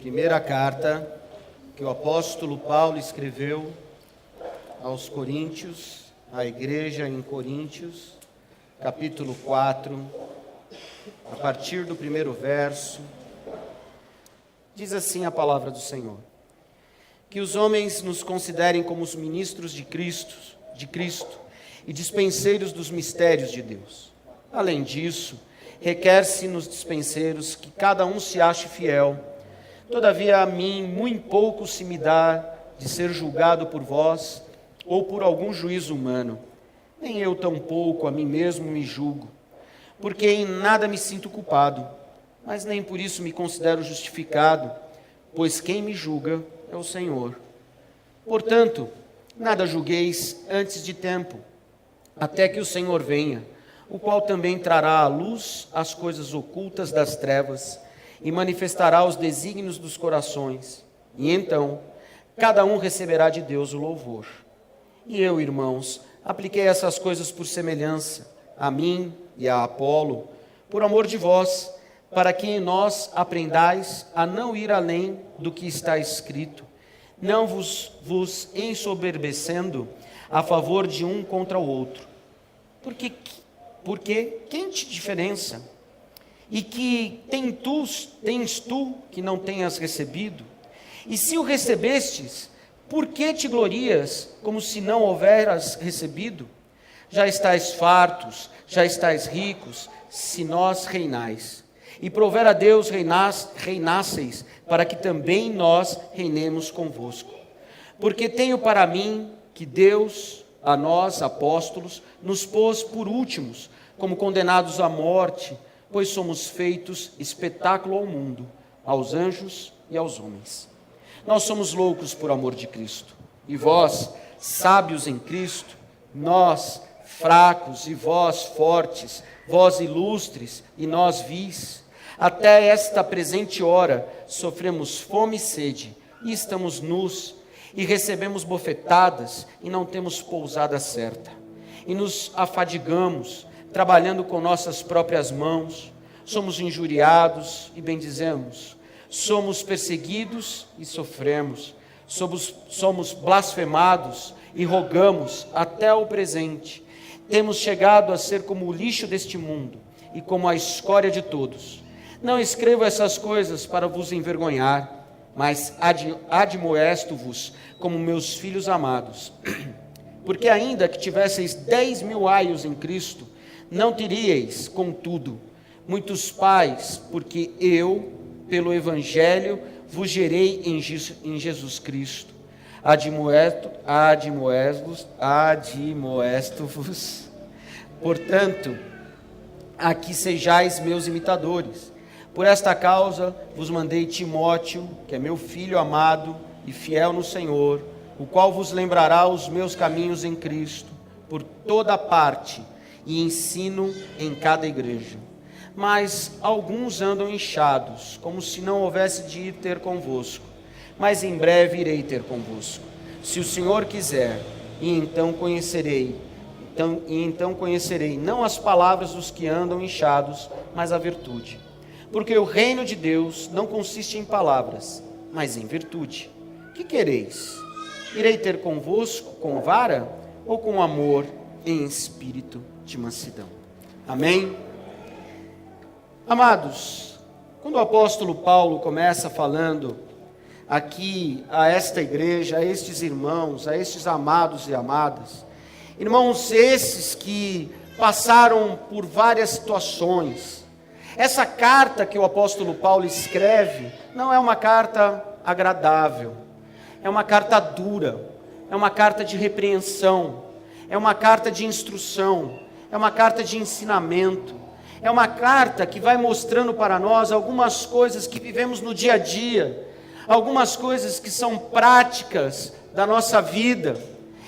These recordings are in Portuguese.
Primeira carta que o apóstolo Paulo escreveu aos Coríntios, à igreja em Coríntios, capítulo 4, a partir do primeiro verso, diz assim a palavra do Senhor: que os homens nos considerem como os ministros de Cristo e dispenseiros dos mistérios de Deus. Além disso, requer-se nos dispenseiros que cada um se ache fiel. Todavia a mim muito pouco se me dá de ser julgado por vós ou por algum juízo humano. Nem eu tampouco a mim mesmo me julgo, porque em nada me sinto culpado, mas nem por isso me considero justificado, pois quem me julga é o Senhor. Portanto, nada julgueis antes de tempo, até que o Senhor venha, o qual também trará à luz as coisas ocultas das trevas e manifestará os desígnios dos corações. E então, cada um receberá de Deus o louvor. E eu, irmãos, apliquei essas coisas por semelhança, a mim e a Apolo, por amor de vós, para que em nós aprendais a não ir além do que está escrito, não vos ensoberbecendo a favor de um contra o outro. Porque quem te diferença? E que tens tu que não tenhas recebido? E se o recebestes, por que te glorias como se não houveras recebido? Já estáis fartos, já estáis ricos, se nós reinais. E prover a Deus reinasseis, para que também nós reinemos convosco. Porque tenho para mim que Deus, a nós, apóstolos, nos pôs por últimos, como condenados à morte, pois somos feitos espetáculo ao mundo, aos anjos e aos homens. Nós somos loucos por amor de Cristo, e vós, sábios em Cristo, nós, fracos, e vós, fortes, vós, ilustres, e nós, vis. Até esta presente hora, sofremos fome e sede, e estamos nus, e recebemos bofetadas, e não temos pousada certa. E nos afadigamos, trabalhando com nossas próprias mãos, somos injuriados e bendizemos, somos perseguidos e sofremos, somos blasfemados e rogamos até o presente. Temos chegado a ser como o lixo deste mundo e como a escória de todos. Não escrevo essas coisas para vos envergonhar, mas admoesto-vos como meus filhos amados. Porque ainda que tivesseis 10.000 aios em Cristo, não teríeis, contudo, muitos pais, porque eu, pelo Evangelho, vos gerei em Jesus Cristo. Admoesto-vos, portanto, a que sejais meus imitadores. Por esta causa vos mandei Timóteo, que é meu filho amado e fiel no Senhor, o qual vos lembrará os meus caminhos em Cristo, por toda parte, e ensino em cada igreja. Mas alguns andam inchados, como se não houvesse de ir ter convosco. Mas em breve irei ter convosco, se o Senhor quiser, e então conhecerei não as palavras dos que andam inchados, mas a virtude. Porque o reino de Deus não consiste em palavras, mas em virtude. Que quereis? Irei ter convosco com vara, ou com amor em espírito de mansidão? Amém? Amados, quando o apóstolo Paulo começa falando aqui a esta igreja, a estes irmãos, a estes amados e amadas, irmãos esses que passaram por várias situações, essa carta que o apóstolo Paulo escreve não é uma carta agradável, é uma carta dura, é uma carta de repreensão, é uma carta de instrução, é uma carta de ensinamento, é uma carta que vai mostrando para nós algumas coisas que vivemos no dia a dia, algumas coisas que são práticas da nossa vida,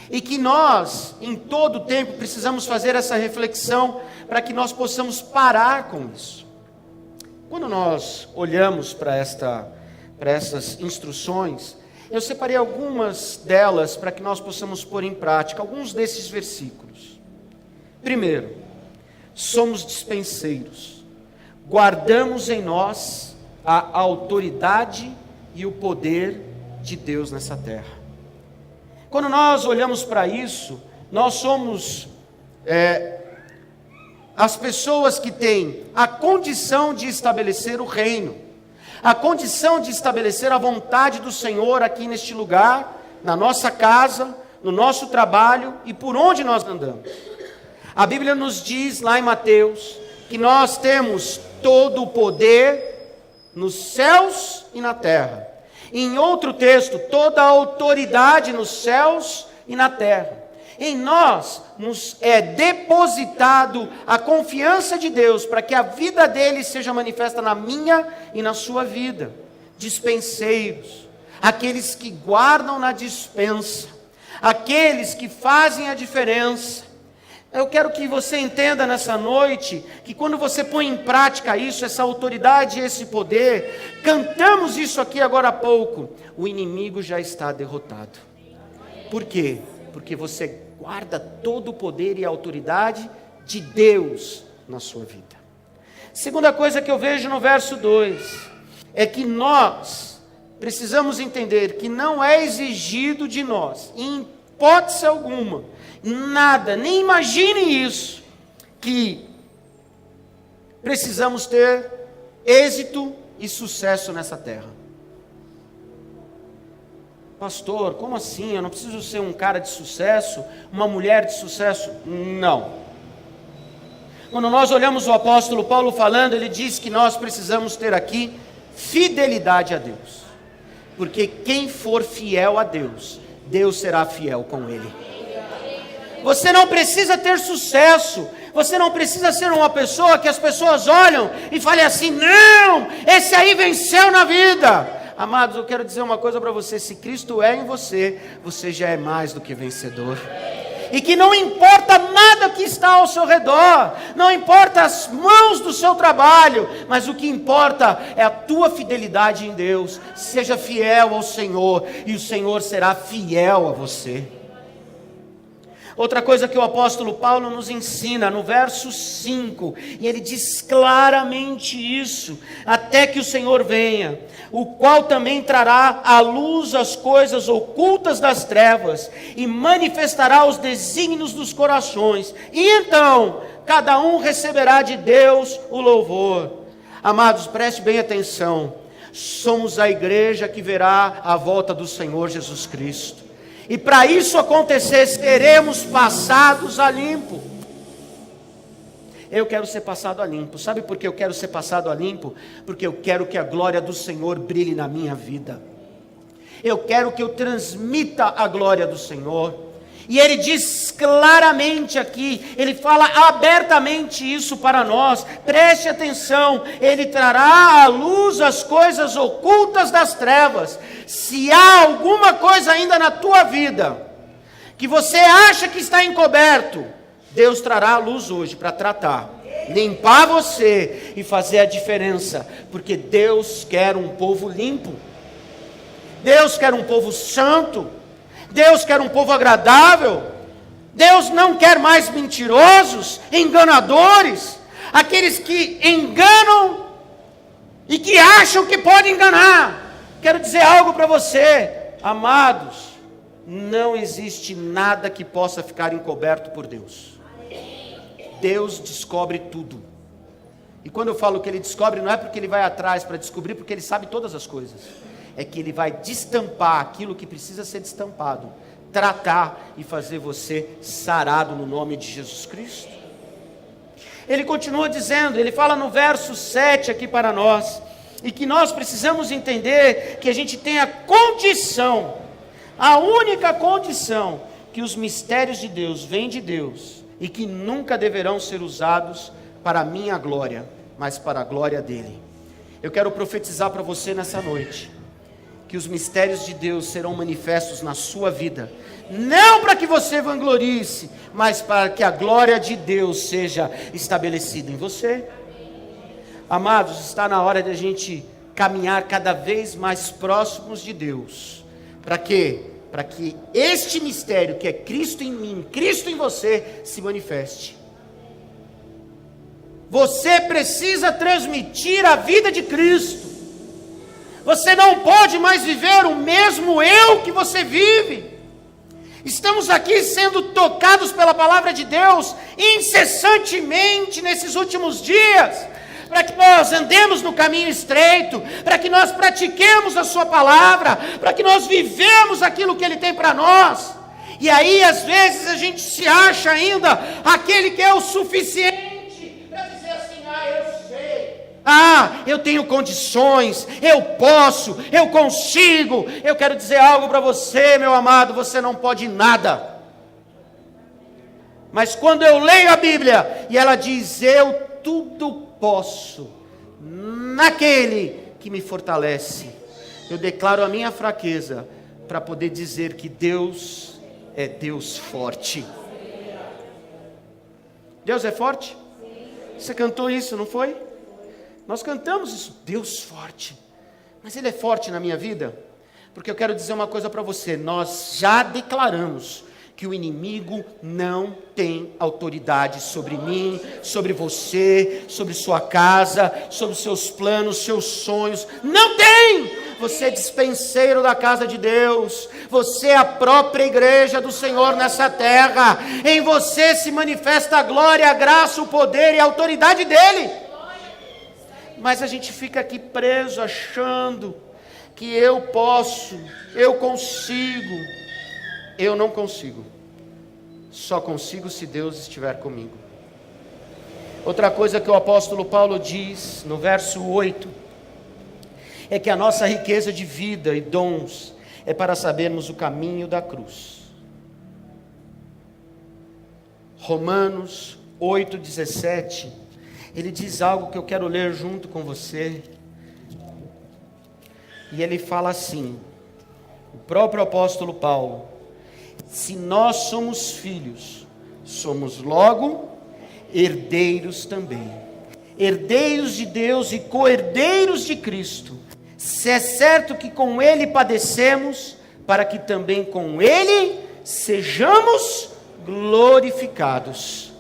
e que nós, em todo tempo, precisamos fazer essa reflexão para que nós possamos parar com isso. Quando nós olhamos para essas instruções, eu separei algumas delas para que nós possamos pôr em prática alguns desses versículos. Primeiro, somos dispenseiros, guardamos em nós a autoridade e o poder de Deus nessa terra. Quando nós olhamos para isso, nós somos as pessoas que têm a condição de estabelecer o reino, a condição de estabelecer a vontade do Senhor aqui neste lugar, na nossa casa, no nosso trabalho e por onde nós andamos. A Bíblia nos diz lá em Mateus que nós temos todo o poder nos céus e na terra. Em outro texto, toda a autoridade nos céus e na terra. Em nós nos é depositado a confiança de Deus para que a vida dele seja manifesta na minha e na sua vida. Dispenseiros, aqueles que guardam na dispensa, aqueles que fazem a diferença. Eu quero que você entenda nessa noite que quando você põe em prática isso, essa autoridade e esse poder, cantamos isso aqui agora há pouco, o inimigo já está derrotado. Por quê? Porque você guarda todo o poder e a autoridade de Deus na sua vida. Segunda coisa que eu vejo no verso 2, é que nós precisamos entender que não é exigido de nós, em hipótese alguma, nada, nem imagine isso, que precisamos ter êxito e sucesso nessa terra. Pastor, como assim? Eu não preciso ser um cara de sucesso, uma mulher de sucesso? Não. Quando nós olhamos o apóstolo Paulo falando, ele diz que nós precisamos ter aqui fidelidade a Deus. Porque quem for fiel a Deus, Deus será fiel com ele. Você não precisa ter sucesso, você não precisa ser uma pessoa que as pessoas olham e falem assim, não, esse aí venceu na vida. Amados, eu quero dizer uma coisa para você, se Cristo é em você, você já é mais do que vencedor. E que não importa nada que está ao seu redor, não importa as mãos do seu trabalho, mas o que importa é a tua fidelidade em Deus. Seja fiel ao Senhor e o Senhor será fiel a você. Outra coisa que o apóstolo Paulo nos ensina no verso 5, e ele diz claramente isso, até que o Senhor venha, o qual também trará à luz as coisas ocultas das trevas, e manifestará os desígnios dos corações, e então cada um receberá de Deus o louvor. Amados, preste bem atenção, somos a igreja que verá a volta do Senhor Jesus Cristo. E para isso acontecer, seremos passados a limpo. Eu quero ser passado a limpo. Sabe por que eu quero ser passado a limpo? Porque eu quero que a glória do Senhor brilhe na minha vida. Eu quero que eu transmita a glória do Senhor. E ele diz claramente aqui, ele fala abertamente isso para nós, preste atenção, ele trará à luz as coisas ocultas das trevas. Se há alguma coisa ainda na tua vida, que você acha que está encoberto, Deus trará à luz hoje para tratar, limpar você e fazer a diferença, porque Deus quer um povo limpo, Deus quer um povo santo, Deus quer um povo agradável. Deus não quer mais mentirosos, enganadores, aqueles que enganam e que acham que podem enganar. Quero dizer algo para você, amados, não existe nada que possa ficar encoberto por Deus. Deus descobre tudo. E quando eu falo que Ele descobre, não é porque Ele vai atrás para descobrir, porque Ele sabe todas as coisas. É que Ele vai destampar aquilo que precisa ser destampado, tratar e fazer você sarado no nome de Jesus Cristo. Ele continua dizendo, ele fala no verso 7 aqui para nós, e que nós precisamos entender que a gente tem a condição, a única condição, que os mistérios de Deus vêm de Deus, e que nunca deverão ser usados para a minha glória, mas para a glória dele. Eu quero profetizar para você nessa noite, que os mistérios de Deus serão manifestos na sua vida, não para que você vanglorie-se, mas para que a glória de Deus seja estabelecida em você. Amados, está na hora de a gente caminhar cada vez mais próximos de Deus. Para quê? Para que este mistério, que é Cristo em mim, Cristo em você, se manifeste. Você precisa transmitir a vida de Cristo. Você não pode mais viver o mesmo eu que você vive. Estamos aqui sendo tocados pela palavra de Deus incessantemente nesses últimos dias, para que nós andemos no caminho estreito, para que nós pratiquemos a sua palavra, para que nós vivemos aquilo que Ele tem para nós. E aí às vezes a gente se acha ainda aquele que é o suficiente para dizer assim: eu sei, eu tenho condições, eu posso, eu consigo. Eu quero dizer algo para você, meu amado: você não pode nada. Mas quando eu leio a Bíblia e ela diz: eu tudo posso naquele que me fortalece, eu declaro a minha fraqueza para poder dizer que Deus é Deus forte. Deus é forte? Você cantou isso, não foi? Nós cantamos isso, Deus forte. Mas Ele é forte na minha vida? Porque eu quero dizer uma coisa para você: nós já declaramos que o inimigo não tem autoridade sobre mim, sobre você, sobre sua casa, sobre seus planos, seus sonhos. Não tem! Você é dispenseiro da casa de Deus. Você é a própria igreja do Senhor nessa terra. Em você se manifesta a glória, a graça, o poder e a autoridade dEle. Mas a gente fica aqui preso achando que eu posso, eu consigo. Eu não consigo. Só consigo se Deus estiver comigo. Outra coisa que o apóstolo Paulo diz no verso 8 é que a nossa riqueza de vida e dons é para sabermos o caminho da cruz. Romanos 8,17, ele diz algo que eu quero ler junto com você. E ele fala assim, o próprio apóstolo Paulo: se nós somos filhos, somos logo herdeiros também, herdeiros de Deus e co-herdeiros de Cristo, se é certo que com Ele padecemos, para que também com Ele sejamos glorificados.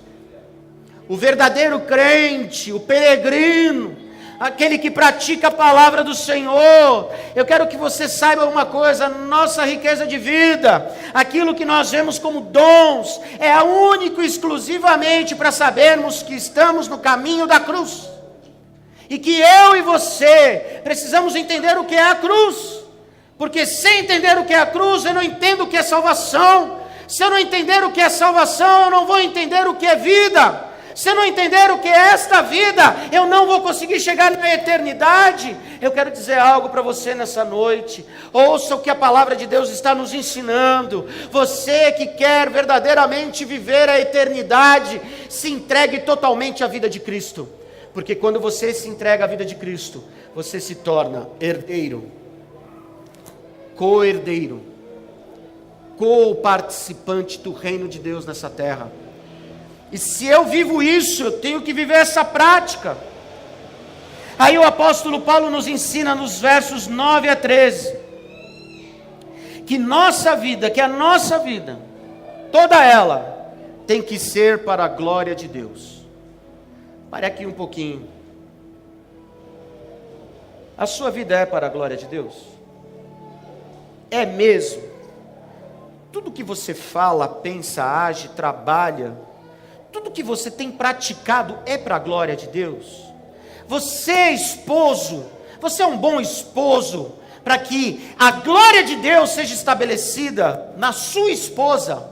O verdadeiro crente, o peregrino, aquele que pratica a palavra do Senhor, eu quero que você saiba uma coisa: nossa riqueza de vida, aquilo que nós vemos como dons, é único e exclusivamente para sabermos que estamos no caminho da cruz, e que eu e você precisamos entender o que é a cruz, porque sem entender o que é a cruz, eu não entendo o que é salvação. Se eu não entender o que é salvação, eu não vou entender o que é vida. Se eu não entender o que é esta vida, eu não vou conseguir chegar na eternidade. Eu quero dizer algo para você nessa noite: ouça o que a palavra de Deus está nos ensinando. Você que quer verdadeiramente viver a eternidade, se entregue totalmente à vida de Cristo. Porque quando você se entrega à vida de Cristo, você se torna herdeiro, co-herdeiro, co-participante do reino de Deus nessa terra. E se eu vivo isso, eu tenho que viver essa prática. Aí o apóstolo Paulo nos ensina nos versos 9 a 13, que nossa vida, que a nossa vida, toda ela, tem que ser para a glória de Deus. Pare aqui um pouquinho. A sua vida é para a glória de Deus? É mesmo? Tudo que você fala, pensa, age, trabalha, tudo que você tem praticado é para a glória de Deus? Você, esposo, você é um bom esposo para que a glória de Deus seja estabelecida na sua esposa.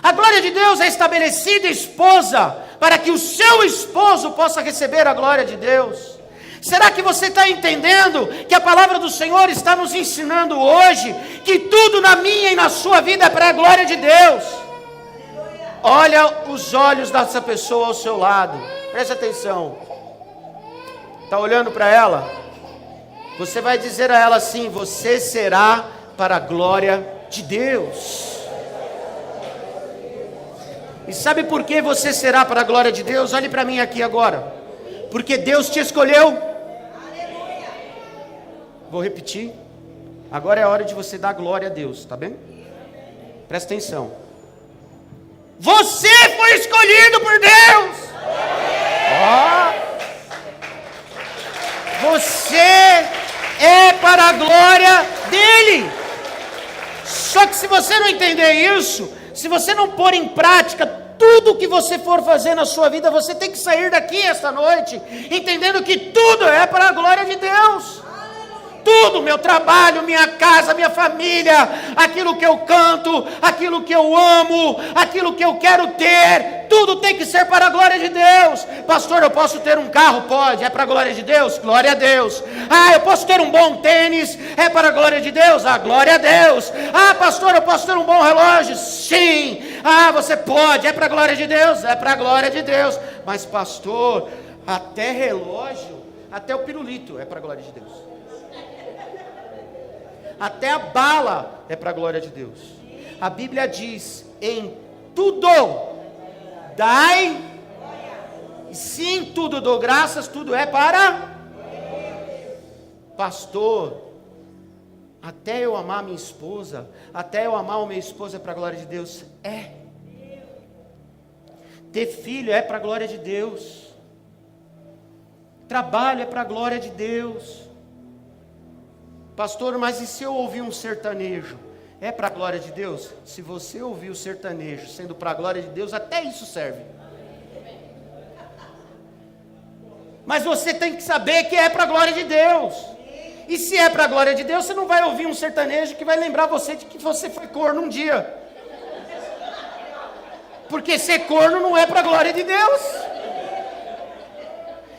A glória de Deus é estabelecida, esposa, para que o seu esposo possa receber a glória de Deus. Será que você está entendendo que a palavra do Senhor está nos ensinando hoje que tudo na minha e na sua vida é para a glória de Deus? Olha os olhos dessa pessoa ao seu lado, preste atenção. Está olhando para ela? Você vai dizer a ela assim: você será para a glória de Deus. E sabe por que você será para a glória de Deus? Olhe para mim aqui agora. Porque Deus te escolheu. Vou repetir. Agora é a hora de você dar glória a Deus, tá bem? Presta atenção. Você foi escolhido por Deus. Você é para a glória dele. Só que se você não entender isso, se você não pôr em prática tudo que você for fazer na sua vida, você tem que sair daqui esta noite, entendendo que tudo é para a glória de Deus. Tudo, meu trabalho, minha casa, minha família, aquilo que eu canto, aquilo que eu amo, aquilo que eu quero ter, tudo tem que ser para a glória de Deus. Pastor, eu posso ter um carro? Pode, é para a glória de Deus? Glória a Deus. Ah, eu posso ter um bom tênis? É para a glória de Deus? Ah, glória a Deus. Ah, pastor, eu posso ter um bom relógio? Sim. Ah, você pode, é para a glória de Deus? É para a glória de Deus. Mas pastor, até relógio, até o pirulito é para a glória de Deus. Até a bala é para a glória de Deus. A Bíblia diz: em tudo dai, e se em tudo dou graças, tudo é para pastor. Até eu amar minha esposa, até eu amar o meu esposo é para a glória de Deus. É. Ter filho é para a glória de Deus. Trabalho é para a glória de Deus. Pastor, mas e se eu ouvir um sertanejo? É para a glória de Deus? Se você ouvir o sertanejo sendo para a glória de Deus, até isso serve. Mas você tem que saber que é para a glória de Deus. E se é para a glória de Deus, você não vai ouvir um sertanejo que vai lembrar você de que você foi corno um dia. Porque ser corno não é para a glória de Deus.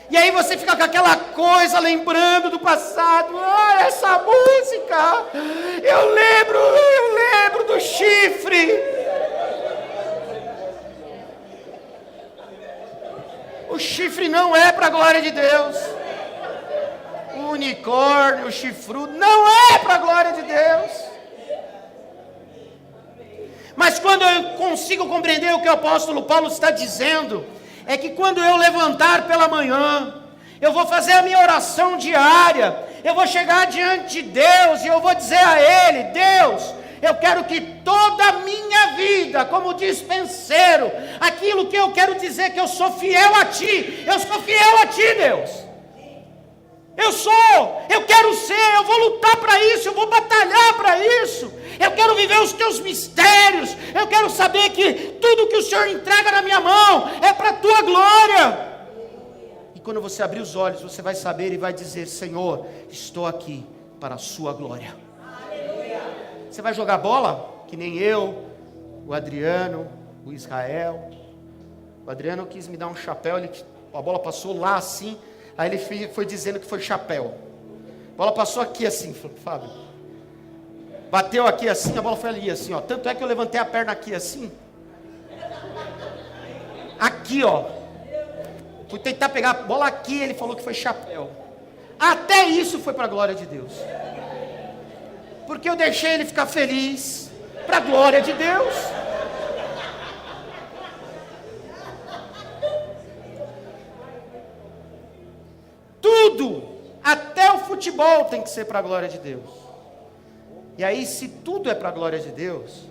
E aí você fica com aquela coisa, lembrando do passado. Ah, essa música, eu lembro do chifre. O chifre não é para a glória de Deus. O unicórnio, o chifrudo, não é para a glória de Deus. Mas quando eu consigo compreender o que o apóstolo Paulo está dizendo, é que quando eu levantar pela manhã, eu vou fazer a minha oração diária, eu vou chegar diante de Deus e eu vou dizer a Ele: Deus, eu quero que toda a minha vida, como dispenseiro, aquilo que eu quero dizer que eu sou fiel a Ti, eu sou fiel a Ti, Deus. Eu quero ser, eu vou lutar para isso, eu vou batalhar para isso. Eu quero viver os Teus mistérios, eu quero saber que tudo que o Senhor entrega na minha mão é para a Tua glória. E quando você abrir os olhos, você vai saber e vai dizer: Senhor, estou aqui para a Sua glória. Aleluia. Você vai jogar bola? Que nem eu, o Adriano, o Israel. O Adriano quis me dar um chapéu, a bola passou lá assim, aí ele foi dizendo que foi chapéu. A bola passou aqui assim, Fábio. Bateu aqui assim, a bola foi ali assim, ó. Tanto é que eu levantei a perna aqui assim. Aqui, ó. Fui tentar pegar a bola aqui, ele falou que foi chapéu. Até isso foi para a glória de Deus. Porque eu deixei ele ficar feliz, para a glória de Deus. Tudo, até o futebol tem que ser para a glória de Deus. E aí, se tudo é para a glória de Deus,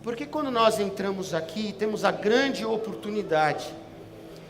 porque quando nós entramos aqui, temos a grande oportunidade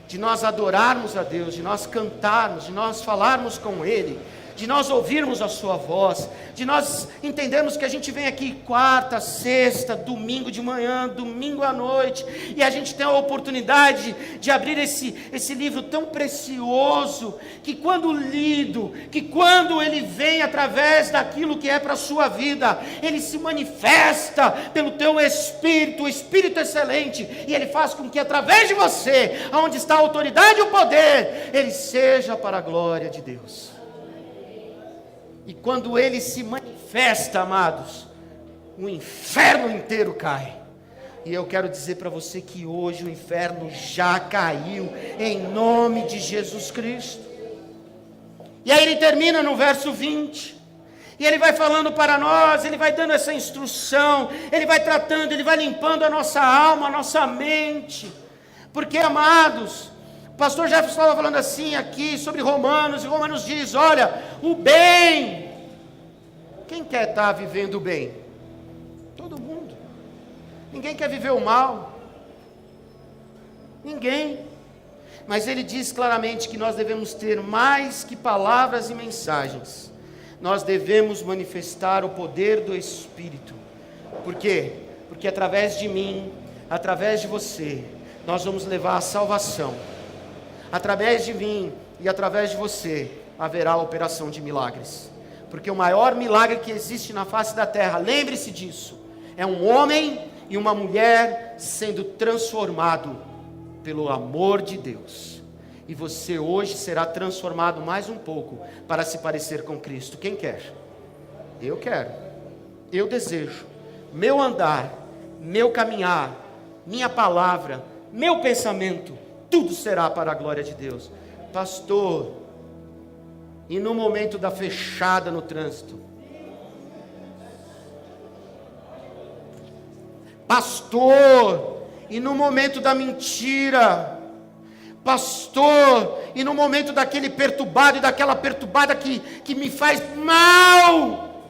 de nós adorarmos a Deus, de nós cantarmos, de nós falarmos com Ele, de nós ouvirmos a sua voz, de nós entendermos que a gente vem aqui quarta, sexta, domingo de manhã, domingo à noite, e a gente tem a oportunidade de abrir esse livro tão precioso, que quando lido, que quando ele vem através daquilo que é para a sua vida, ele se manifesta pelo teu Espírito, o Espírito excelente, e ele faz com que através de você, onde está a autoridade e o poder, ele seja para a glória de Deus. E quando ele se manifesta, amados, o inferno inteiro cai. E eu quero dizer para você que hoje o inferno já caiu, em nome de Jesus Cristo. E aí ele termina no verso 20. E ele vai falando para nós, ele vai dando essa instrução, ele vai tratando, ele vai limpando a nossa alma, a nossa mente. Porque, amados, o pastor Jefferson estava falando assim aqui sobre Romanos, e Romanos diz: olha, o bem, quem quer estar vivendo o bem? Todo mundo. Ninguém quer viver o mal. Ninguém. Mas ele diz claramente que nós devemos ter mais que palavras e mensagens. nós devemos manifestar o poder do Espírito. Por quê? Porque através de mim, através de você, nós vamos levar a salvação. Através de mim e através de você, haverá a operação de milagres. Porque o maior milagre que existe na face da terra, lembre-se disso, é um homem e uma mulher sendo transformado pelo amor de Deus. E você hoje será transformado mais um pouco para se parecer com Cristo. Quem quer? Eu quero. Eu desejo. Meu andar, meu caminhar, minha palavra, meu pensamento, tudo será para a glória de Deus. Pastor, e no momento da fechada no trânsito? Pastor, e no momento da mentira? Pastor, e no momento daquele perturbado e daquela perturbada que me faz mal?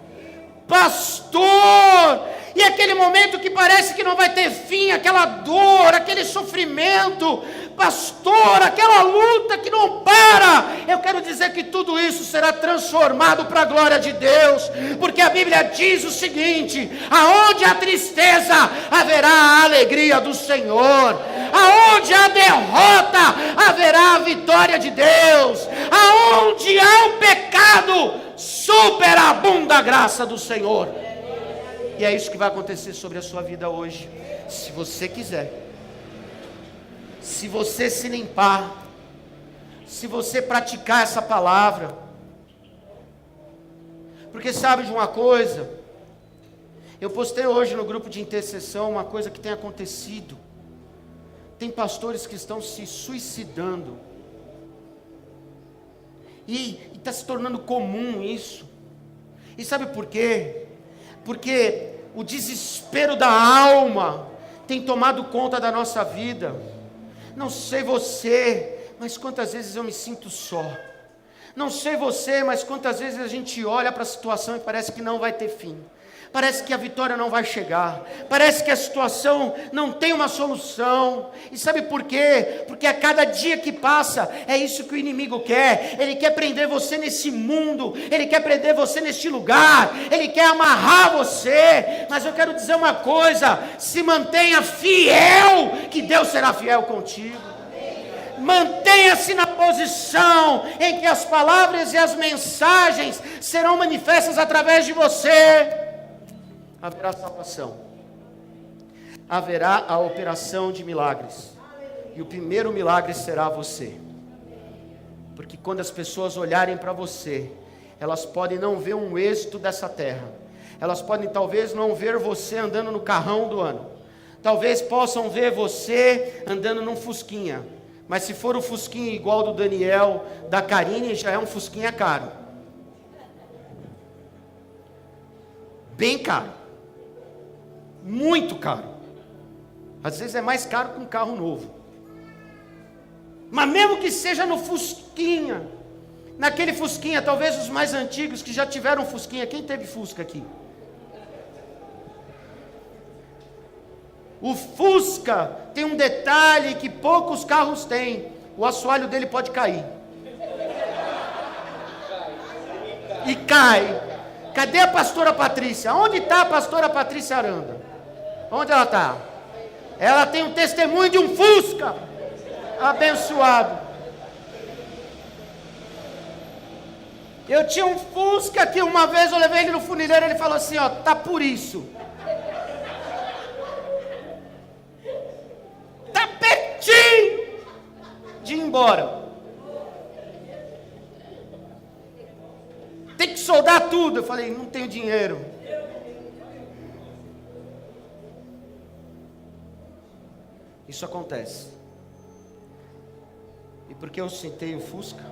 Pastor, e aquele momento que parece que não vai ter fim, aquela dor, aquele sofrimento, pastor, aquela luta que não para, eu quero dizer que tudo isso será transformado para a glória de Deus, porque a Bíblia diz o seguinte: aonde há tristeza, haverá a alegria do Senhor, aonde há derrota, haverá a vitória de Deus, aonde há o pecado, superabunda a graça do Senhor. E é isso que vai acontecer sobre a sua vida hoje, se você quiser. Se você se limpar, se você praticar essa palavra. Porque sabe de uma coisa? Eu postei hoje no grupo de intercessão uma coisa que tem acontecido. Tem pastores que estão se suicidando. E está se tornando comum isso. E sabe por quê? Porque o desespero da alma tem tomado conta da nossa vida. Não sei você, mas quantas vezes eu me sinto só. Não sei você, mas quantas vezes a gente olha para a situação e parece que não vai ter fim. Parece que a vitória não vai chegar. Parece que a situação não tem uma solução. E sabe por quê? Porque a cada dia que passa, é isso que o inimigo quer. Ele quer prender você nesse mundo. Ele quer prender você neste lugar. Ele quer amarrar você. Mas eu quero dizer uma coisa: se mantenha fiel, que Deus será fiel contigo. Mantenha-se na posição em que as palavras e as mensagens serão manifestas através de você. Haverá salvação, haverá a operação de milagres, e o primeiro milagre será você, porque quando as pessoas olharem para você, elas podem não ver um êxito dessa terra, elas podem talvez não ver você andando no carrão do ano, talvez possam ver você andando num fusquinha, mas se for o fusquinha igual do Daniel, da Karine, já é um fusquinha caro, bem caro, muito caro. Às vezes é mais caro que um carro novo. Mas mesmo que seja no fusquinha, naquele fusquinha, talvez os mais antigos que já tiveram fusquinha, quem teve fusca aqui? O fusca tem um detalhe que poucos carros têm: o assoalho dele pode cair. E cai. Cadê a pastora Patrícia? Onde está a pastora Patrícia Aranda? Onde ela está? Ela tem um testemunho de um fusca abençoado. Eu tinha um fusca que uma vez eu levei ele no funileiro, ele falou assim, ó, tá por isso. Tá pertinho de ir embora. Tem que soldar tudo. Eu falei, não tenho dinheiro. Isso acontece. E por que eu citei o Fusca?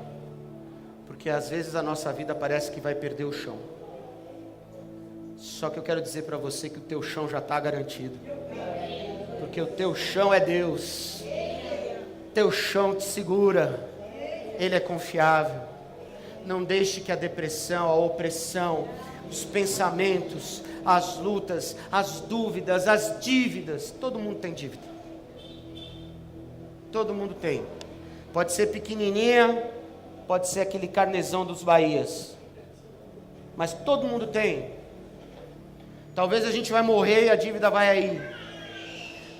Porque às vezes a nossa vida parece que vai perder o chão. Só que eu quero dizer para você que o teu chão já está garantido. Porque o teu chão é Deus. Teu chão te segura. Ele é confiável. Não deixe que a depressão, a opressão, os pensamentos, as lutas, as dúvidas, as dívidas, todo mundo tem dívida. Todo mundo tem. Pode ser pequenininha, pode ser aquele carnezão dos Bahias. mas todo mundo tem. Talvez a gente vai morrer e a dívida vai aí.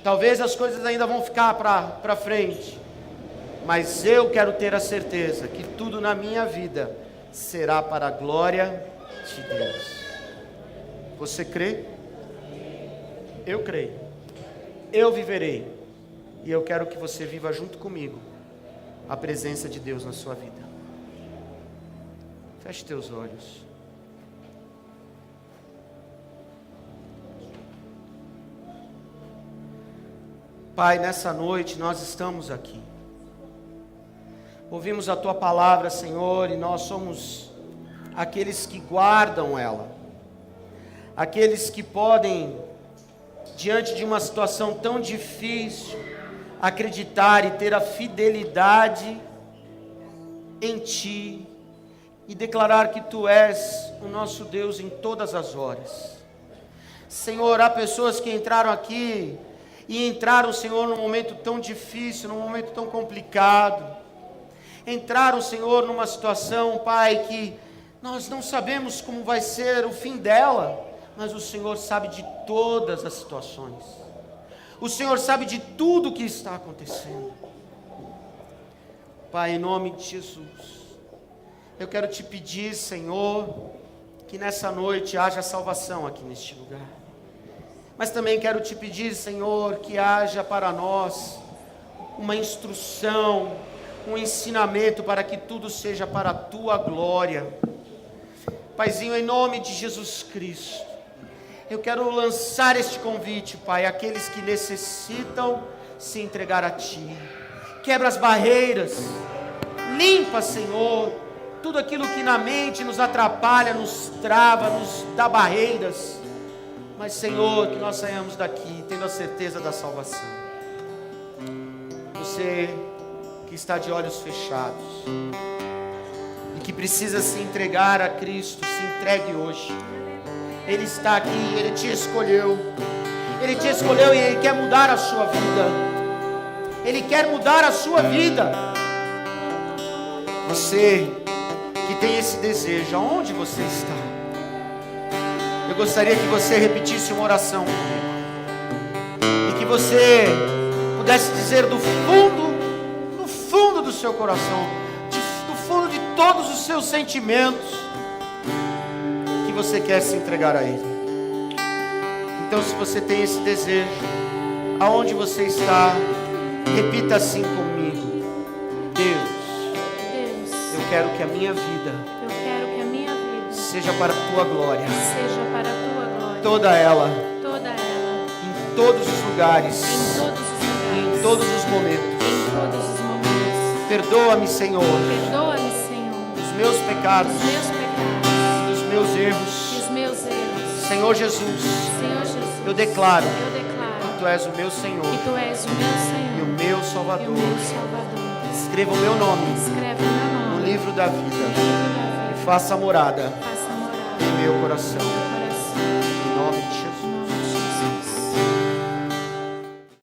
Talvez as coisas ainda vão ficar para frente. Mas eu quero ter a certeza que tudo na minha vida será para a glória de Deus. Você crê? Eu creio. Eu viverei. E eu quero que você viva junto comigo a presença de Deus na sua vida. Feche teus olhos. Pai, nessa noite nós estamos aqui. Ouvimos a Tua palavra, Senhor, e nós somos aqueles que guardam ela. Aqueles que podem, diante de uma situação tão difícil, acreditar e ter a fidelidade em Ti e declarar que Tu és o nosso Deus em todas as horas. Senhor, há pessoas que entraram aqui e entraram, Senhor, num momento tão difícil, num momento tão complicado. Entraram, Senhor, numa situação, Pai, que nós não sabemos como vai ser o fim dela, mas o Senhor sabe de todas as situações. O Senhor sabe de tudo o que está acontecendo. Pai, em nome de Jesus, eu quero te pedir, Senhor, que nessa noite haja salvação aqui neste lugar. Mas também quero te pedir, Senhor, que haja para nós uma instrução, um ensinamento para que tudo seja para a Tua glória. Paizinho, em nome de Jesus Cristo, eu quero lançar este convite, Pai, àqueles que necessitam se entregar a Ti. Quebra as barreiras, limpa, Senhor, tudo aquilo que na mente nos atrapalha, nos trava, nos dá barreiras. Mas, Senhor, que nós saímos daqui tendo a certeza da salvação. Você que está de olhos fechados e que precisa se entregar a Cristo, se entregue hoje. Ele está aqui, Ele te escolheu. Ele te escolheu e Ele quer mudar a sua vida. Ele quer mudar a sua vida. Você que tem esse desejo, aonde você está? Eu gostaria que você repetisse uma oração comigo. E que você pudesse dizer do fundo do seu coração, do fundo de todos os seus sentimentos, que você quer se entregar a Ele. Então, se você tem esse desejo, aonde você está, repita assim comigo: Deus, eu quero que a minha vida seja para a Tua glória, toda ela, em todos os lugares, em todos os momentos. Perdoa-me, Senhor, dos meus pecados, dos meus erros. Senhor Jesus, eu declaro que Tu és o meu Senhor e o meu Salvador. Escreva o meu nome no livro da vida e faça morada em meu coração.